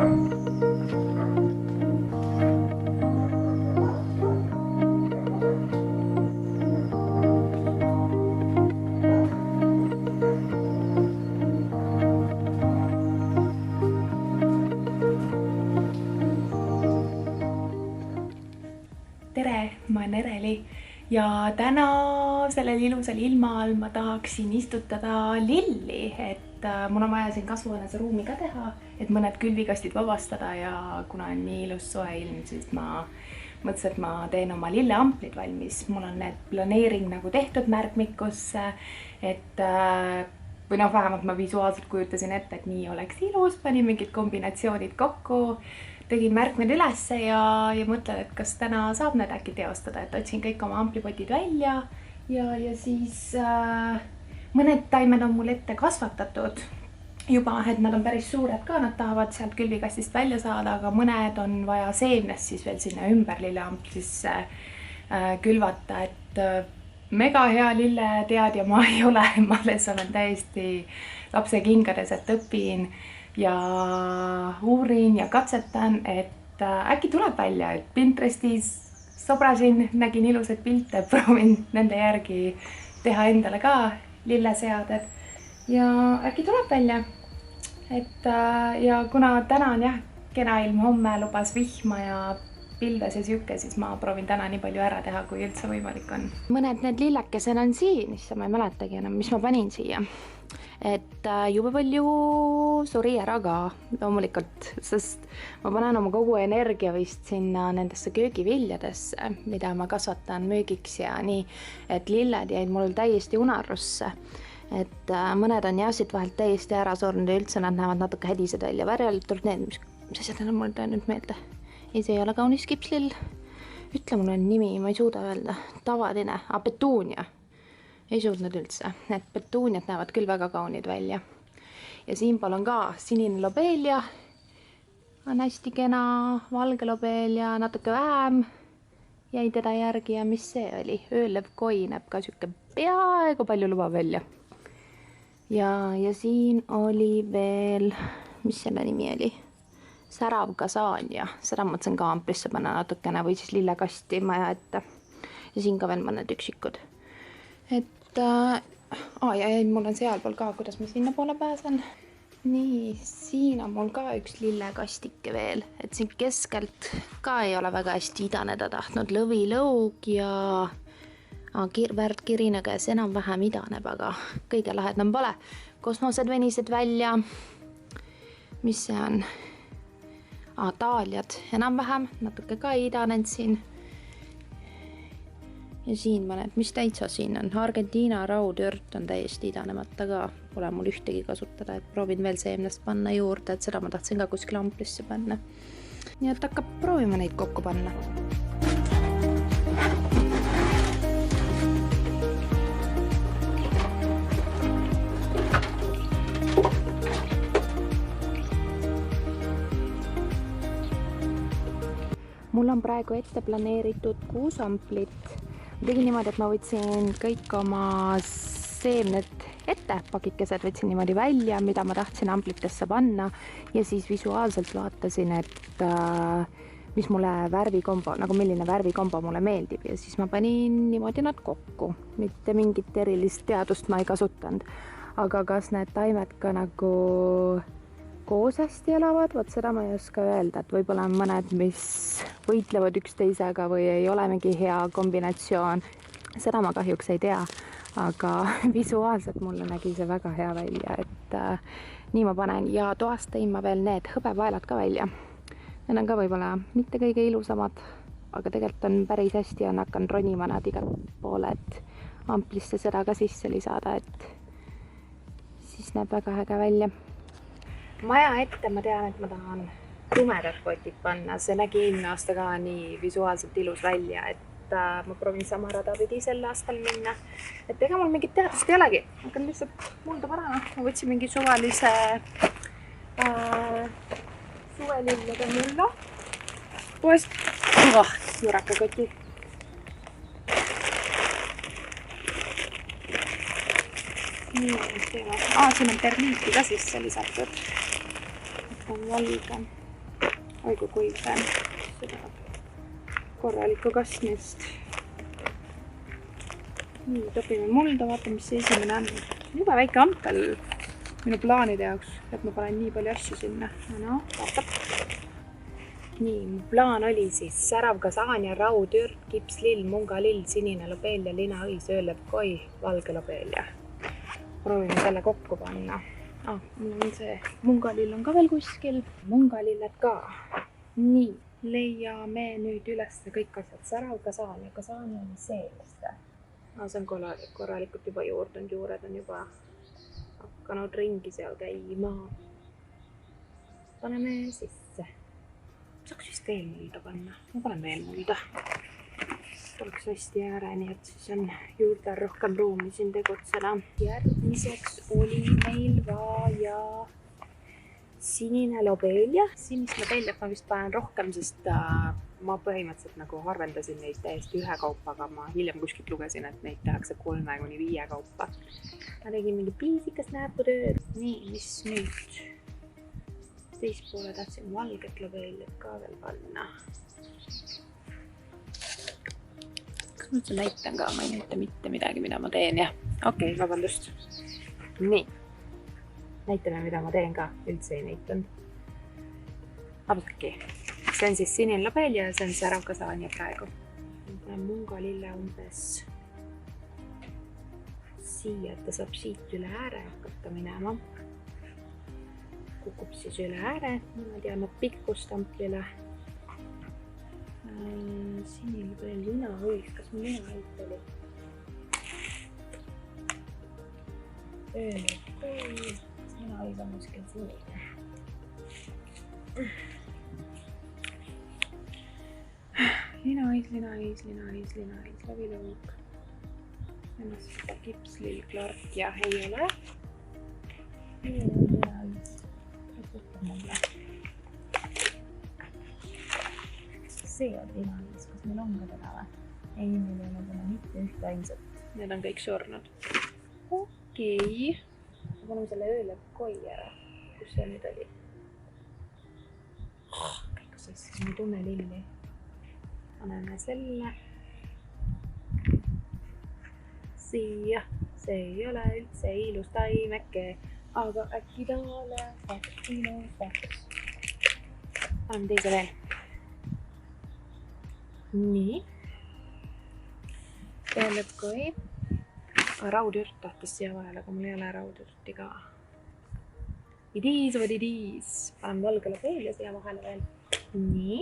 Tere, ma olen Ereli ja täna sellel ilusal ilmal ma tahaksin istutada lilli, et mul on vaja siin kasvuhoones ruumi ka teha, et mõned külvikastid vabastada ja kuna on nii ilus soe ilm, siis ma mõtlesin, et ma teen oma lilleamplid valmis. Mul on need planeering nagu tehtud märkmikusse, et või noh, vähemalt ma visuaalselt kujutasin ette, et nii oleks ilus, panin mingid kombinatsioonid kokku, tegin märkmed ülesse ja mõtlen, et kas täna saab need äkki teostada, et otsin kõik oma amplipotid välja ja siis mõned taimed on mul ette kasvatatud juba, et nad on päris suured ka, nad tahavad sealt külvikastist välja saada, aga mõned on vaja seemnest siis veel sinna ümber lilleamplisse külvata, et mega hea lilleteadja ma ei ole, ma alles olen täiesti lapse kingades, et õpin ja uurin ja katsetan, et äkki tuleb välja, et Pinterestis sobrasin, nägin ilusaid pilte, proovin nende järgi teha endale ka lilleseaded ja äkki tuleb välja. Et ja kuna täna on jah, kena ilm, homme lubas vihma ja pilves ja siuke, siis ma proovin täna nii palju ära teha, kui üldse võimalik on. Mõned need lillekesed on siin, issa ma ei mäletagi enam, mis ma panin siia. Et jube palju suri ära ka loomulikult, sest ma panen oma kogu energia vist sinna nendesse köögiviljadesse, mida ma kasvatan müügiks ja nii, et lilled jäid mul täiesti unarusse. Et mõned on jah siit vahelt täiesti ära surnud ja üldse nad näevad natuke hädised välja. Värjalitult need, mis asjad enam mul nüüd meelde. Ei, see ei ole kaunis kipslill. Ütle mulle nimi, ma ei suuda öelda. Tavaline, petuunia. Ei suudnud üldse. Need petuuniad näevad küll väga kaunid välja. Ja siinpool on ka sinine lobeelia. On hästi kena valge lobeelia, natuke vähem. Jäi teda järgi ja mis see oli? Öölev koi näeb ka siuke peaaegu palju luba välja. Ja siin oli veel, mis selle nimi oli? Särav kasaania. Seda mõtlesin ka amplisse panna natukene või siis lillekasti maja ette. Ja siin ka veel mõned üksikud. Et ja mul on sealpool ka, kuidas ma sinna poole pääsen. Nii, siin on mul ka üks lillekastike veel. Et siin keskelt ka ei ole väga hästi idaneda tahtnud. Lõvilõug ja värdkirinaga ja see enam-vähem idaneb, aga kõige lahedam pole. Kosmosed venised välja. Mis see on? Taaliad enam-vähem, natuke ka idanenud siin. Ja siin mõned, mis täitsa siin on? Argentiina raudürt on täiesti idanemata ka. Pole mul ühtegi kasutada, et proovin veel seemnest panna juurde, et seda ma tahtsin ka kuskil amplisse panna. Nii et hakkab proovima neid kokku panna. Mul on praegu ette planeeritud 6 amplit. Tegin niimoodi, et ma võtsin kõik oma seemned ette, pakikesed võtsin niimoodi välja, mida ma tahtsin amplitesse panna ja siis visuaalselt vaatasin, et mis mulle värvikombo, nagu milline värvikombo mulle meeldib ja siis ma panin niimoodi nad kokku. Mitte mingit erilist teadust ma ei kasutanud, aga kas need taimed ka nagu koos hästi elavad, võt seda ma ei oska öelda, et võib-olla on mõned, mis võitlevad üksteisega või ei ole mingi hea kombinatsioon. Seda ma kahjuks ei tea, aga visuaalselt mulle nägi see väga hea välja, et nii ma panen ja toast tõin ma veel need hõbepaelad ka välja. Need on ka võib-olla mitte kõige ilusamad, aga tegelikult on päris hästi ja hakkan ronima nad igat poole, et amplisse seda ka sisse lisada, et siis näeb väga äge välja. Maja ette ma tean, et ma tahan tumedad potid panna. See nägi eelmine aasta ka nii visuaalselt ilus välja, et ma proovin sama rada pidi sel aastal minna. Et ega mul mingit teadust ei olegi. Hakkan lihtsalt mulda panema. Ma võtsin mingi suvalise suvelillede mulla. Poest jurakakoti. Nii, mis teema. Siin on termiiti ka sisse lisatud. On valge. oi kui kuiv see on. Seda korralikku kastmist. Nii, topime mulda, vaatame, mis see esimene on. Juba väike ampel minu plaanide jaoks, et ma panen nii palju asju sinna. No, vaatab. Nii, mu plaan oli siis särav kasaania, raudürt, kipslill, mungalill, sinine lobeelia, linaõis, öölevkoi, valge lobeelia. Proovime selle kokku panna. Mul on see mungalill on ka veel kuskil. Mungalilled ka. Nii, leiame nüüd üles kõik asjad. Särav kasaania, kasaania on seest. See on korralikult juba juurdunud, juured on juba hakanud ringi seal käima. Paneme sisse. Saaks vist veel mulda panna. Ma panen veel mulda. Oleks hästi ääreni, et siis on juurde rohkem ruumi siin tegutseda. Järgmiseks oli meil vaja sinine lobeelia. Sinist lobeeliat ma vist panen rohkem, sest ma põhimõtteliselt nagu harvendasin neid täiesti ühe kaupa, aga ma hiljem kuskilt lugesin, et neid tehakse 3–5 kaupa. Ma tegin mingi piisikast näputööd. Nii, mis nüüd? Teispoole tahtsin valget lobeeliat ka veel panna. Kas ma üldse näitan ka? Ma ei näita mitte midagi, mida ma teen, jah. Okei, vabandust. Nii. Näitame, mida ma teen ka. Üldse ei näitanud. Absaki. See on siis sinine lobeelia ja see on särav kasaania praegu. Mungalille umbes siia, et ta saab siit üle ääre hakata minema. Kukub siis üle ääre. Niimoodi annab pikkust amplile. Sinil veel linaõis. Kas mul linaõis oli? Linaõis on kuskil sinine. Linaõis, läbilõug. Ennast seda kipslill, klark ja ei ole. Linaõis. See on linaõis, kas meil on ka teda või? Ei, meil ei ole täna mitte ühte ainsat. Need on kõik surnud. Okei. Ma panen selle öölevkoi ära. Kus see nüüd oli? Kõik on siis, ma ei tunne lilli. Paneme selle siia. See ei ole üldse ilus taimeke, aga äkki ta oleks ilus. Paneme teise veel. Nii. Öölevkoi. Raudürt tahtis siia vahele, aga mul ei ole raudürti ka. Idiis, vad idiis. Panen valge lobeelia siia vahele veel. Nii.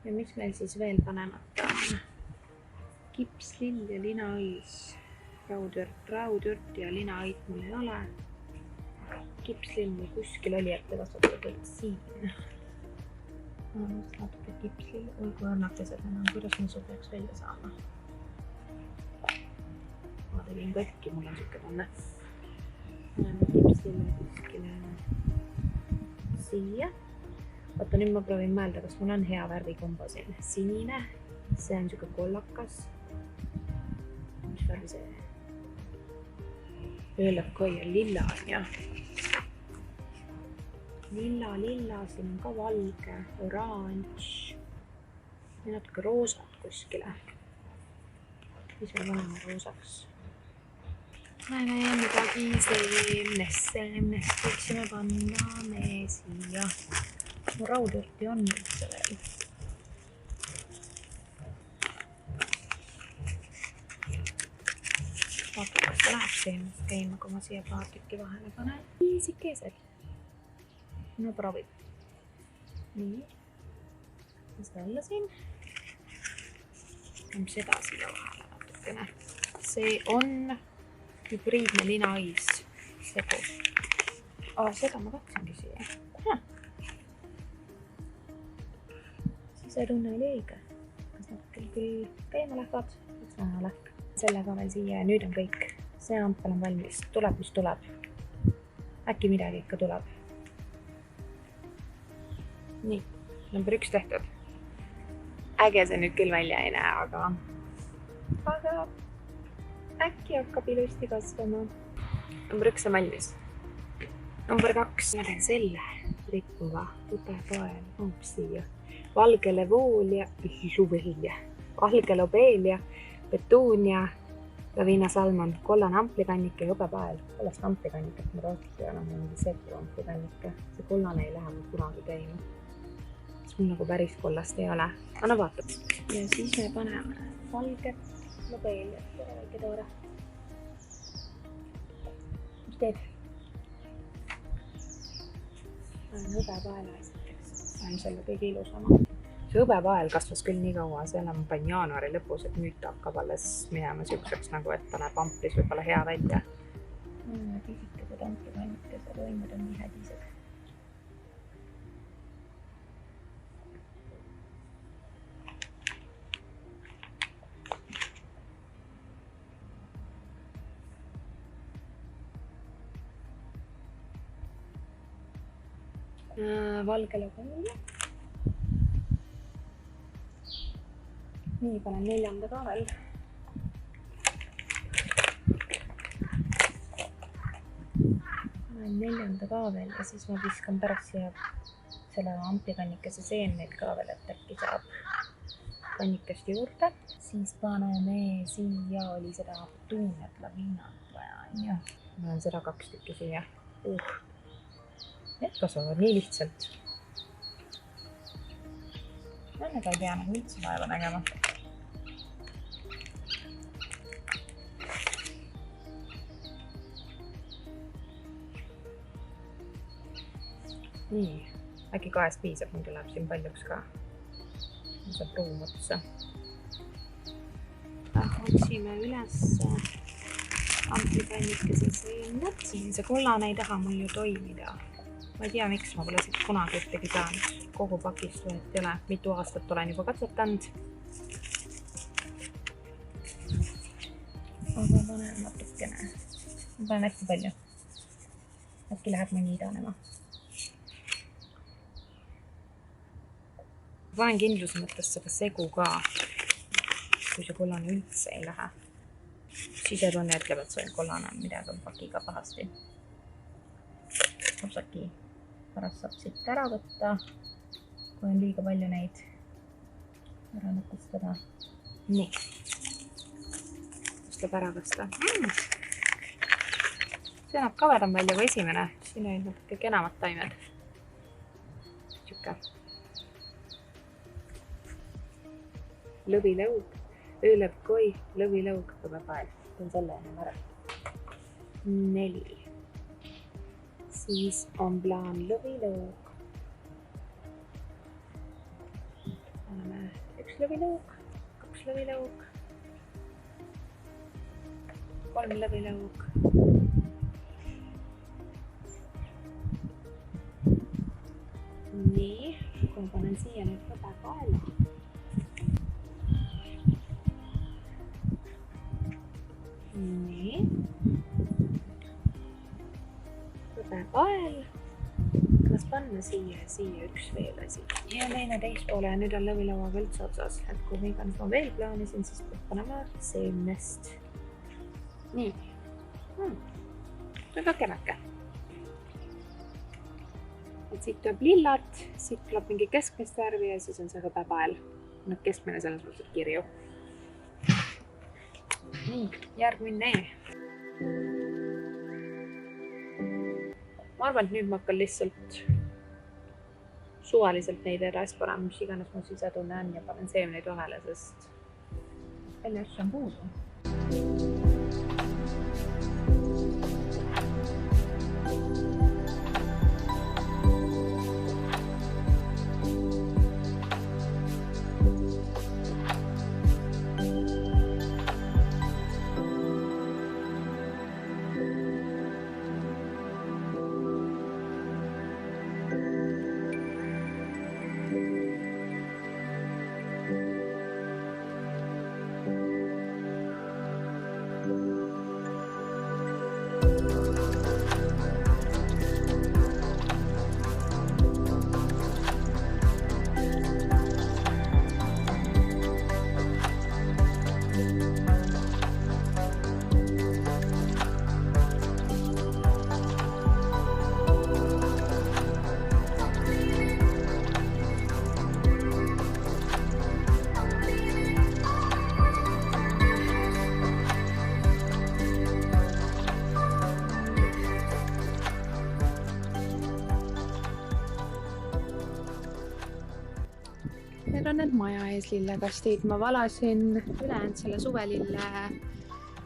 Ja mis meil siis veel panemata on? Kipslill ja linaõis. Raudürt ja linaõit mul ei ole. Kipslill mul kuskil oli, et te kasvatatud siin. Natuke kipslill. Oi, kui õnnakesed enam. Kuidas me su peaks välja saama? Ma tegin kõtki, mul on siuke tunne. Paneme kipslill kuskile siia. Vaata, nüüd ma proovin mõelda, kas mul on hea värvikombo siin. Sinine, see on siuke kollakas. Mis värvi see? Öölevkoi ja lilla on, jah. Lilla, siin on ka valge, oranž ja natuke roosat kuskile. Mis me paneme roosaks? Paneme midagi seemnest võiksime panna me siia. Mu raudürti on üldse veel. Vaata, kas ta läheb seemnest käima, kui ma siia paar tükki vahele panen. Piisikesed. No proovib. Nii. Seda alla siin. Paneme seda siia vahele natukene. See on hübriidne linaõis. Segu. Seda ma katsingi siia. Sisetunne oli õige. Kas nad küll käima lähevad? Üks näha läheb. Selle ka veel siia ja nüüd on kõik. See ampel on valmis. Tuleb, mis tuleb. Äkki midagi ikka tuleb. Nii, number 1 tehtud. Äge see nüüd küll välja ei näe, aga äkki hakkab ilusti kasvama. Number 1 on valmis. Number 2. Ma teen selle. rikkuva tubepael, onks siia. Valge levoolia, valge lobeelia, petuunia, Lavina salmon, kollane amplikannike ja hõbepael. Kollast amplikanniket ma rohkem enam mingi segu amplikannike. See kollane ei lähe mul kunagi käima. Sest mul nagu päris kollast ei ole. Anna vaata. Ja siis me paneme valget lobeeliat. Tere väike toore. Mis teed? Panen hõbepaela esiteks. Panen selle kõige ilusama. See hõbepael kasvas küll nii kaua, see on panin jaanuari lõpus, et nüüd ta hakkab alles minema siukseks nagu, et ta näeb amplis võib-olla hea välja. Pisikesed amplikannikesed võimed on nii hädised. Valge lobeelia. Nii, panen neljanda ka veel. Panen neljanda ka veel ja siis ma viskan pärast siia selle amplikannikese seeneid ka veel, et äkki saab kannikest juurde. Siis paneme siia, oli seda petuuniat, lavinat vaja, ja. Ma olen seda 2 tükki siia. Need kasvavad nii lihtsalt. Nendega ei pea nagu üldse vaeva nägema. Nii, äkki 2 piisab, muidu läheb siin paljuks ka. Ma saab ruum otsa. Otsime üles amplikannikese seened. See kollane ei taha mul ju toimida. Ma ei tea, miks ma pole siit kunagi ühtegi saanud. Kogu pakist võet ei ole. Mitu aastat olen juba katsetanud. Aga panen natukene. Ma panen hästi palju. Äkki läheb mõni idanema. Panen kindluse mõttes seda segu ka, kui see kollane üldse ei lähe. Sisetunne ütleb, et see kollane on midagi on pakiga pahasti. Kopsaki pärast saab siit ära võtta, kui on liiga palju neid ära nukustada. Nii. Tuleb ära võsta. See näeb kavedam välja kui esimene. Siin olid natuke kenamad taimed. Siuke. Lõvilõug, öölõpkoi, lõvilõug, hõbepael. Teen selle enam ära. 4. Siis on plaan lõvilõug. Paneme 1 lõvilõug, 2 lõvilõug, 3 lõvilõug. Nii, kui ma panen siia nüüd hõbepaela. Nii. Hõbepael. Kas panna siia ja siia 1 veel asi. Ja teine teispoole ja nüüd on lõvilauaga üldse otsas. Et kui iganes ma veel plaanisin, siis peab panema seemnest. Nii. See on ka kenake. Et siit tuleb lillat, siit tuleb mingi keskmist värvi ja siis on see hõbepael. Keskmine selles mõttes kirju. Nii, järgmine. Ma arvan, et nüüd ma hakkan lihtsalt suvaliselt neid edasi panema, mis iganes mu sisetunne on ja panen seemneid vahele, sest palju asju on puudu. Need on need maja ees lillekastid. Ma valasin ülejäänud selle suvelille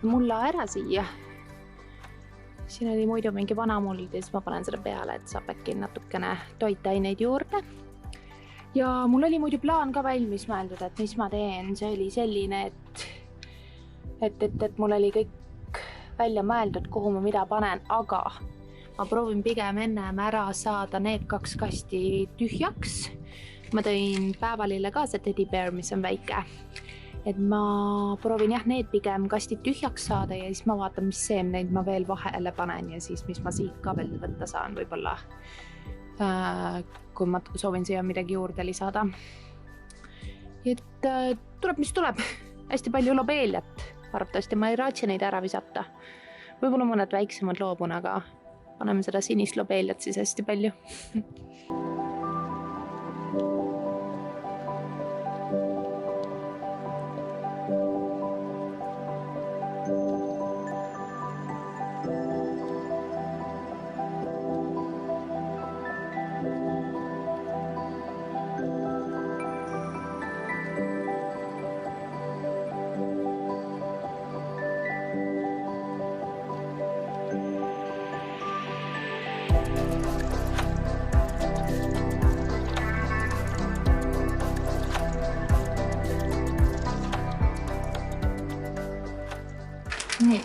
mulla ära siia. Siin oli muidu mingi vana muld ja siis ma panen seda peale, et saab äkki natukene toitaineid juurde. Ja mul oli muidu plaan ka valmis mõeldud, et mis ma teen. See oli selline, et mul oli kõik välja mõeldud, kuhu ma mida panen, aga ma proovin pigem ennem ära saada need 2 kasti tühjaks. Ma tõin päevalille ka see teddy bear, mis on väike. Et ma proovin jah, need pigem kastid tühjaks saada ja siis ma vaatan, mis seemneid ma veel vahele panen ja siis mis ma siit ka veel võtta saan võib-olla, kui ma soovin siia midagi juurde lisada. Et tuleb, mis tuleb. Hästi palju lobeeliat. Arvatavasti ma ei raatsi neid ära visata. Võib-olla mõned väiksemad loobun, aga paneme seda sinist lobeeliat siis hästi palju. Nii.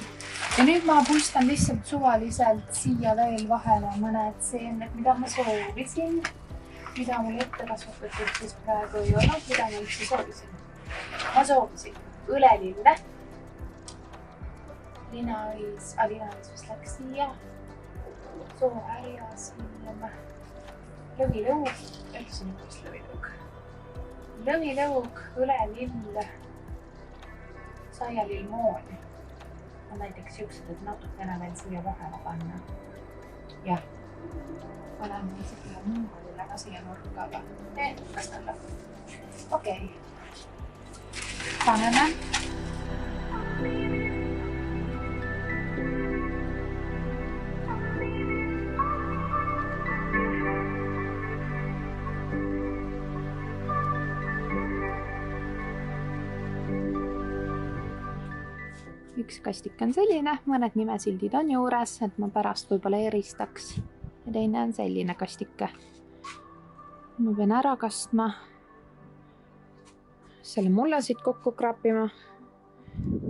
Ja nüüd ma puistan lihtsalt suvaliselt siia veel vahele mõned seemned, mida ma soovisin, mida mul ette kasvatatud siis praegu ei olnud, mida ma üldse soovisin. Ma soovisin õlelille. Linaõis vist läks siia. Soohärja siin. Lõvilõug. Ütlesin üks lõvilõug. Lõvilõug, õlelill, saialilmoon. On näiteks siuksed, et natukene veel siia vahele panna. Jah. Paneme isegi muungalile ka siia nurkaga. Kas talle? Okei. Paneme. Üks kastik on selline, mõned nimesildid on juures, et ma pärast võib-olla eristaks. Ja teine on selline kastike. Ma pean ära kastma. Selle mulla siit kokku krapima.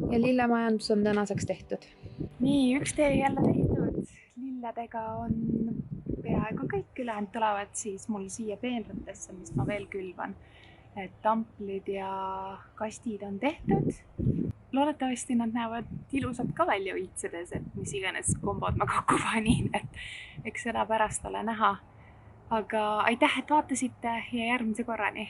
Ja lillemajandus on tänaseks tehtud. Nii, üks tee jälle tehtud. Lilledega on peaaegu kõik ülejäänud tulevad siis mul siia peenratesse, mis ma veel külvan. Et tamplid ja kastid on tehtud. Loodetavasti nad näevad ilusad ka välja õitsedes, et mis iganes kombod ma kokku panin, et eks seda pärast ole näha. Aga aitäh, et vaatasite ja järgmise korrani!